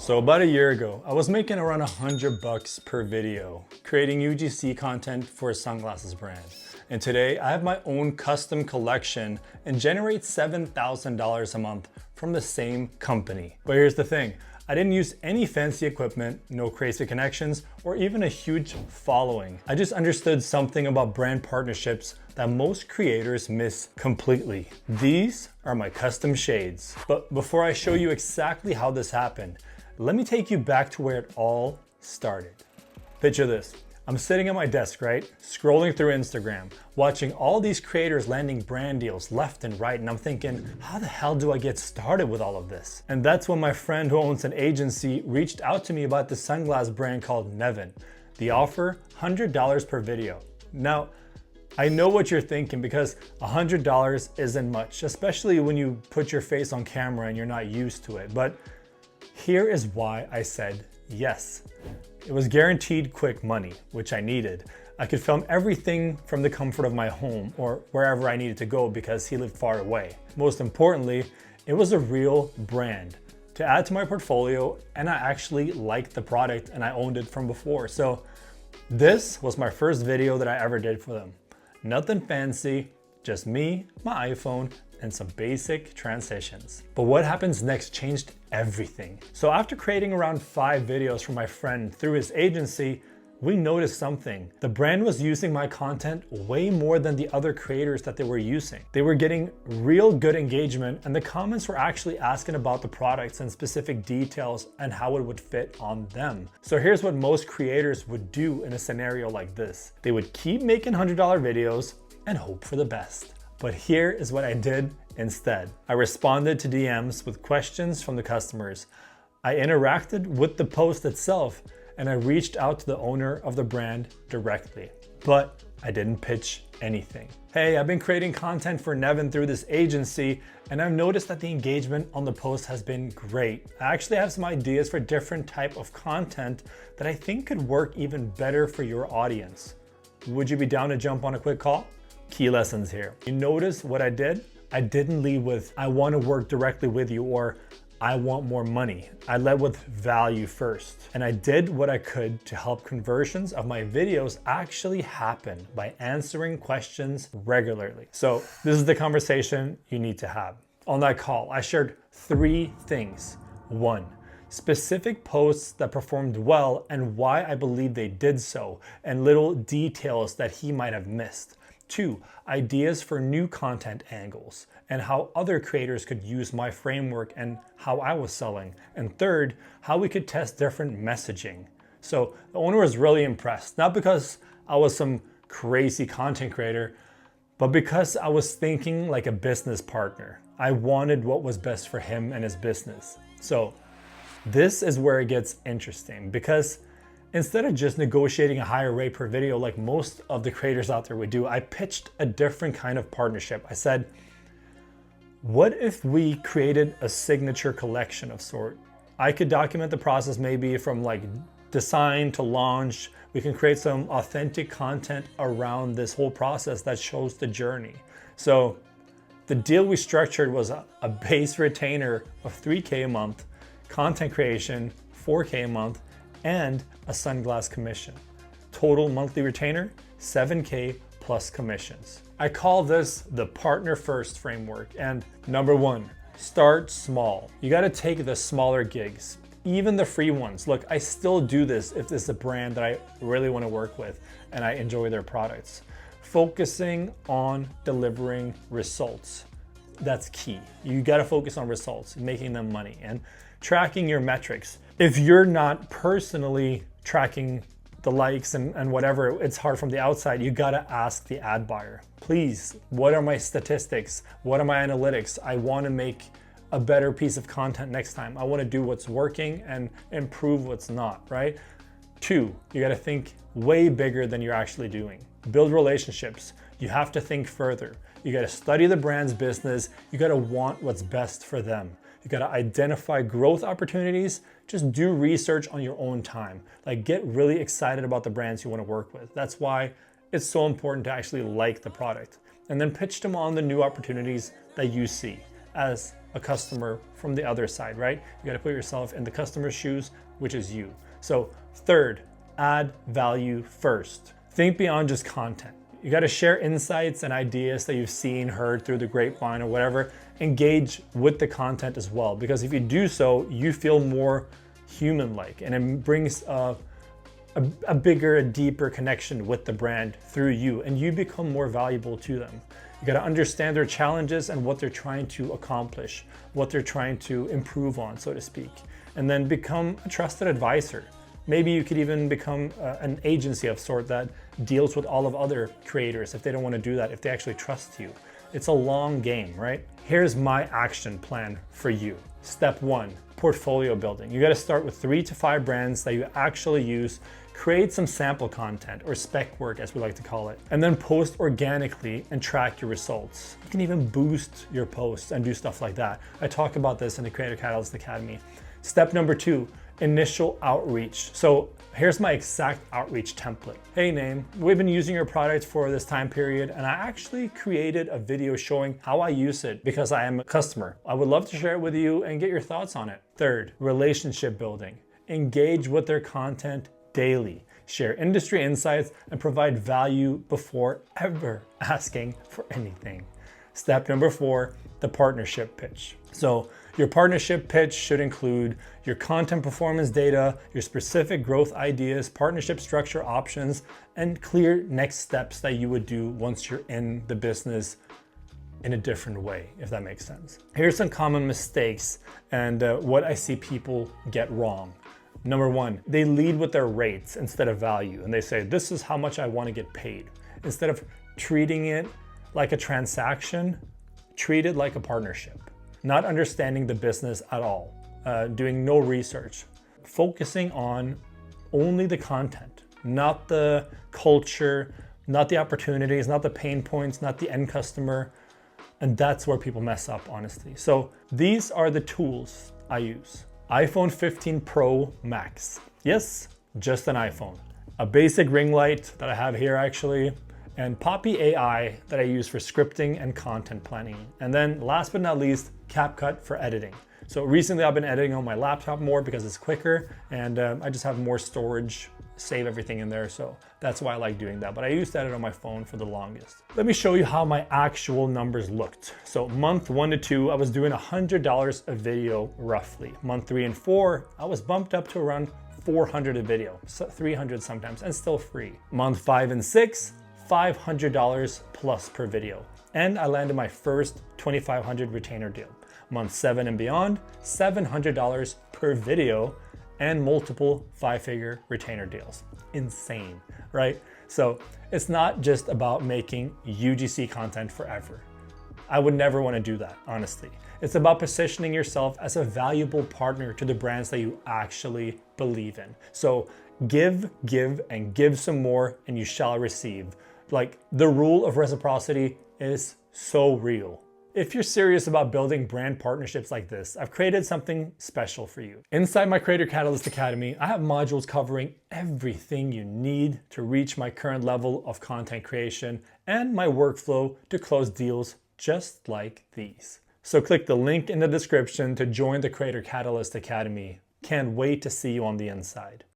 So about a year ago, I was making around $100 per video, creating UGC content for a sunglasses brand. And today I have my own custom collection and generate $7,000 a month from the same company. But here's the thing, I didn't use any fancy equipment, no crazy connections, or even a huge following. I just understood something about brand partnerships that most creators miss completely. These are my custom shades. But before I show you exactly how this happened, let me take you back to where it all started. Picture this. I'm sitting at my desk, right? Scrolling through Instagram, watching all these creators landing brand deals left and right, and I'm thinking, how the hell do I get started with all of this? And that's when my friend who owns an agency reached out to me about this sunglass brand called Nevin. The offer, $100 per video. Now, I know what you're thinking because $100 isn't much, especially when you put your face on camera and you're not used to it. But here is why I said yes. It was guaranteed quick money, which I needed. I could film everything from the comfort of my home or wherever I needed to go because he lived far away. Most importantly, it was a real brand to add to my portfolio, and I actually liked the product and I owned it from before. So this was my first video that I ever did for them. Nothing fancy, just me, my iPhone, and some basic transitions. But what happens next changed everything. So after creating around 5 videos for my friend through his agency, we noticed something. The brand was using my content way more than the other creators that they were using. They were getting real good engagement, and the comments were actually asking about the products and specific details and how it would fit on them. So here's what most creators would do in a scenario like this. They would keep making $100 videos and hope for the best. But here is what I did instead. I responded to DMs with questions from the customers. I interacted with the post itself, and I reached out to the owner of the brand directly. But I didn't pitch anything. Hey, I've been creating content for Nevin through this agency, and I've noticed that the engagement on the post has been great. I actually have some ideas for different type of content that I think could work even better for your audience. Would you be down to jump on a quick call? Key lessons here. You notice what I did? I didn't lead with, I want to work directly with you, or I want more money. I led with value first. And I did what I could to help conversions of my videos actually happen by answering questions regularly. So this is the conversation you need to have. On that call, I shared 3 things. 1, specific posts that performed well and why I believe they did so, and little details that he might have missed. 2, ideas for new content angles and how other creators could use my framework and how I was selling. And 3rd, how we could test different messaging. So the owner was really impressed, not because I was some crazy content creator, but because I was thinking like a business partner. I wanted what was best for him and his business. So this is where it gets interesting, because instead of just negotiating a higher rate per video like most of the creators out there would do, I pitched a different kind of partnership. I said, what if we created a signature collection of sort? I could document the process maybe from like design to launch. We can create some authentic content around this whole process that shows the journey. So the deal we structured was a base retainer of $3K a month, content creation, $4K a month, and a sunglass commission. Total monthly retainer, $7K plus commissions. I call this the partner first framework. And number 1, start small. You gotta take the smaller gigs, even the free ones. Look, I still do this if it's a brand that I really wanna work with and I enjoy their products. Focusing on delivering results. That's key. You gotta focus on results, making them money, and tracking your metrics. If you're not personally tracking the likes and whatever, it's hard from the outside. You gotta ask the ad buyer, please, what are my statistics? What are my analytics? I wanna make a better piece of content next time. I wanna do what's working and improve what's not, right? 2, you gotta think way bigger than you're actually doing. Build relationships. You have to think further. You gotta study the brand's business. You gotta want what's best for them. You gotta identify growth opportunities. Just do research on your own time. Like, get really excited about the brands you wanna work with. That's why it's so important to actually like the product. And then pitch them on the new opportunities that you see as a customer from the other side, right? You got to put yourself in the customer's shoes, which is you. So third, add value first. Think beyond just content. You got to share insights and ideas that you've seen, heard through the grapevine or whatever. Engage with the content as well, because if you do so, you feel more human-like, and it brings a bigger, a deeper connection with the brand through you, and you become more valuable to them. You got to understand their challenges and what they're trying to accomplish, what they're trying to improve on, so to speak, and then become a trusted advisor. Maybe you could even become an agency of sort that deals with all of other creators if they don't want to do that, if they actually trust you. It's a long game, right? Here's my action plan for you. Step 1, portfolio building. You got to start with 3 to 5 brands that you actually use. Create some sample content, or spec work as we like to call it, and then post organically and track your results. You can even boost your posts and do stuff like that. I talk about this in the Creator Catalyst Academy. Step number 2, initial outreach. So here's my exact outreach template. Hey name, we've been using your product for this time period, and I actually created a video showing how I use it because I am a customer. I would love to share it with you and get your thoughts on it. Third, relationship building. Engage with their content daily. Share industry insights and provide value before ever asking for anything. Step number 4, the partnership pitch. So your partnership pitch should include your content performance data, your specific growth ideas, partnership structure options, and clear next steps that you would do once you're in the business in a different way, if that makes sense. Here's some common mistakes and what I see people get wrong. Number 1, they lead with their rates instead of value, and they say, this is how much I want to get paid. Instead of treating it like a transaction, treat it like a partnership. Not understanding the business at all, doing no research, focusing on only the content, not the culture, not the opportunities, not the pain points, not the end customer. And that's where people mess up, honestly. So these are the tools I use. iPhone 15 Pro Max. Yes, just an iPhone. A basic ring light that I have here actually, and Poppy AI that I use for scripting and content planning. And then last but not least, CapCut for editing. So recently I've been editing on my laptop more because it's quicker, and I just have more storage, save everything in there. So that's why I like doing that. But I used to edit on my phone for the longest. Let me show you how my actual numbers looked. So month 1 to 2, I was doing $100 a video roughly. Month 3 and 4, I was bumped up to around 400 a video, so 300 sometimes, and still free. Month 5 and 6, $500 plus per video. And I landed my first 2,500 retainer deal. Month 7 and beyond, $700 per video and multiple 5-figure retainer deals. Insane, right? So it's not just about making UGC content forever. I would never want to do that, honestly. It's about positioning yourself as a valuable partner to the brands that you actually believe in. So give, and give some more, and you shall receive. Like, the rule of reciprocity is so real. If you're serious about building brand partnerships like this, I've created something special for you. Inside my Creator Catalyst Academy, I have modules covering everything you need to reach my current level of content creation and my workflow to close deals just like these. So click the link in the description to join the Creator Catalyst Academy. Can't wait to see you on the inside.